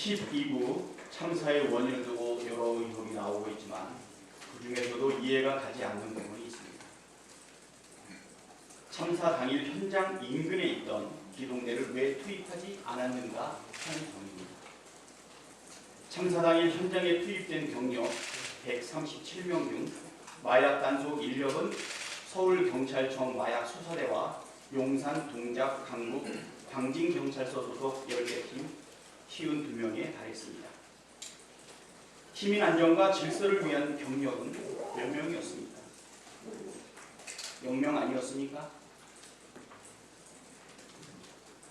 12부 참사의 원인을 두고 여러 의혹이 나오고 있지만 그 중에서도 이해가 가지 않는 부분이 있습니다. 참사 당일 현장 인근에 있던 기동대를 왜 투입하지 않았는가 하는 점입니다. 참사 당일 현장에 투입된 경력 137명 중 마약 단속 인력은 서울경찰청 마약수사대와 용산, 동작, 강북, 광진경찰서 소속 10개 팀 52명에 달했습니다. 시민 안전과 질서를 위한 경력은 몇 명이었습니까? 0명 아니었습니까?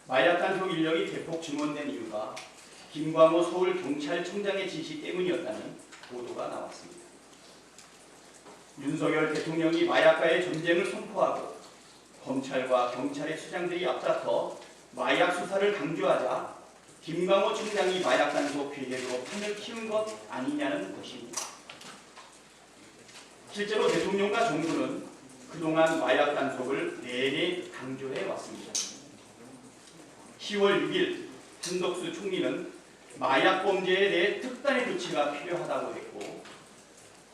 마약 단속 인력이 대폭 증원된 이유가 김광호 서울경찰청장의 지시 때문이었다는 보도가 나왔습니다. 윤석열 대통령이 마약과의 전쟁을 선포하고 검찰과 경찰의 수장들이 앞다퉈 마약 수사를 강조하자 김광호 청장이 마약 단속 계획으로 판을 키운 것 아니냐는 것입니다. 실제로 대통령과 정부는 그동안 마약 단속을 내내 강조해 왔습니다. 10월 6일 한덕수 총리는 마약 범죄에 대해 특단의 조치가 필요하다고 했고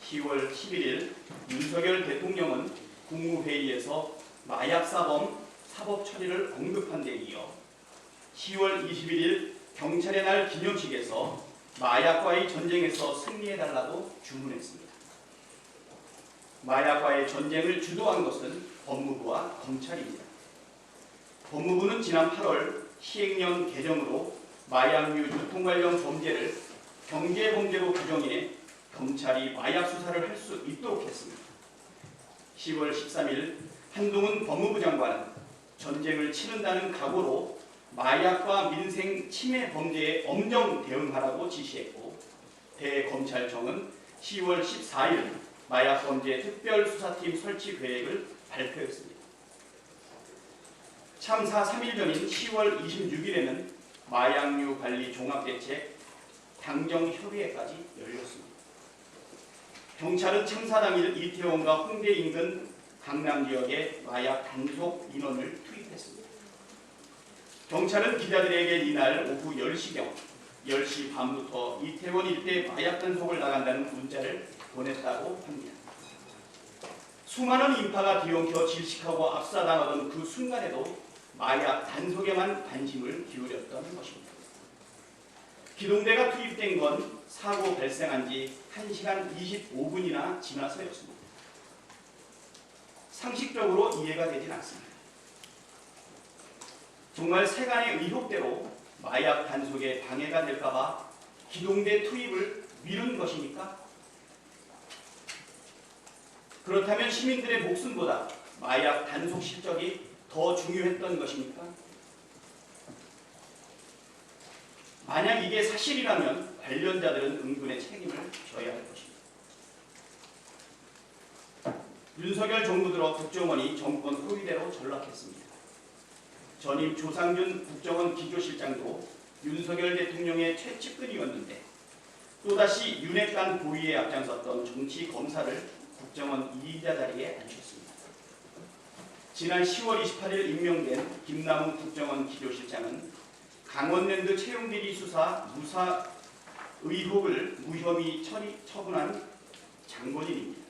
10월 11일 윤석열 대통령은 국무회의에서 마약사범 사법 처리를 언급한 데 이어 10월 21일 경찰의 날 기념식에서 마약과의 전쟁에서 승리해달라고 주문했습니다. 마약과의 전쟁을 주도한 것은 법무부와 검찰입니다. 법무부는 지난 8월 시행령 개정으로 마약류 유통 관련 범죄를 경제범죄로 규정해 경찰이 마약 수사를 할 수 있도록 했습니다. 10월 13일 한동훈 법무부 장관은 전쟁을 치른다는 각오로 마약과 민생 침해 범죄에 엄정 대응하라고 지시했고 대검찰청은 10월 14일 마약범죄 특별수사팀 설치 계획을 발표했습니다. 참사 3일 전인 10월 26일에는 마약류 관리 종합대책 당정협의회까지 열렸습니다. 경찰은 참사 당일 이태원과 홍대 인근 강남 지역에 마약 단속 인원을 투입했습니다. 경찰은 기자들에게 이날 오후 10시경 10시 반부터 이태원 일대 마약 단속을 나간다는 문자를 보냈다고 합니다. 수많은 인파가 뒤엉켜 질식하고 압사당하던 그 순간에도 마약 단속에만 관심을 기울였던 것입니다. 기동대가 투입된 건 사고 발생한 지 1시간 25분이나 지나서였습니다. 상식적으로 이해가 되진 않습니다. 정말 세간의 의혹대로 마약 단속에 방해가 될까봐 기동대 투입을 미룬 것입니까? 그렇다면 시민들의 목숨보다 마약 단속 실적이 더 중요했던 것입니까? 만약 이게 사실이라면 관련자들은 응분의 책임을 져야 할 것입니다. 윤석열 정부 들어 국정원이 정권 호위대로 전락했습니다. 전임 조상균 국정원 기조실장도 윤석열 대통령의 최측근이었는데 또다시 윤핵관 고위에 앞장섰던 정치 검사를 국정원 2자 자리에 앉혔습니다. 지난 10월 28일 임명된 김남훈 국정원 기조실장은 강원랜드 채용비리 수사 무사 의혹을 무혐의 처분한 장본인입니다.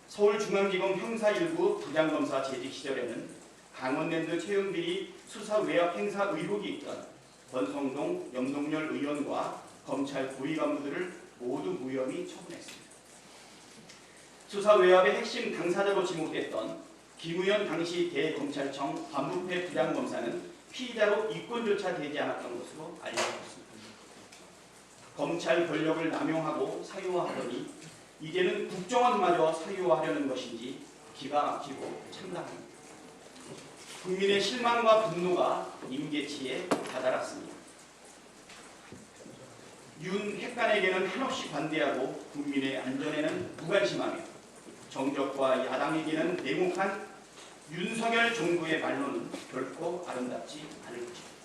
서울중앙지검 형사 1부 부장검사 재직 시절에는 강원랜드 채용비리 수사 외압 행사 의혹이 있던 권성동, 염동열 의원과 검찰 고위 간부들을 모두 무혐의 처분했습니다. 수사 외압의 핵심 당사자로 지목됐던 김우현 당시 대검찰청 반부패 부장검사는 피의자로 입건조차 되지 않았던 것으로 알려졌습니다. 검찰 권력을 남용하고 사유화하더니 이제는 국정원마저 사유화하려는 것인지 기가 막히고 참담합니다. 국민의 실망과 분노가 임계치에 다다랐습니다. 윤 핵관에게는 한없이 관대하고 국민의 안전에는 무관심하며 정적과 야당에게는 냉혹한 윤석열 정부의 말로는 결코 아름답지 않을 것입니다.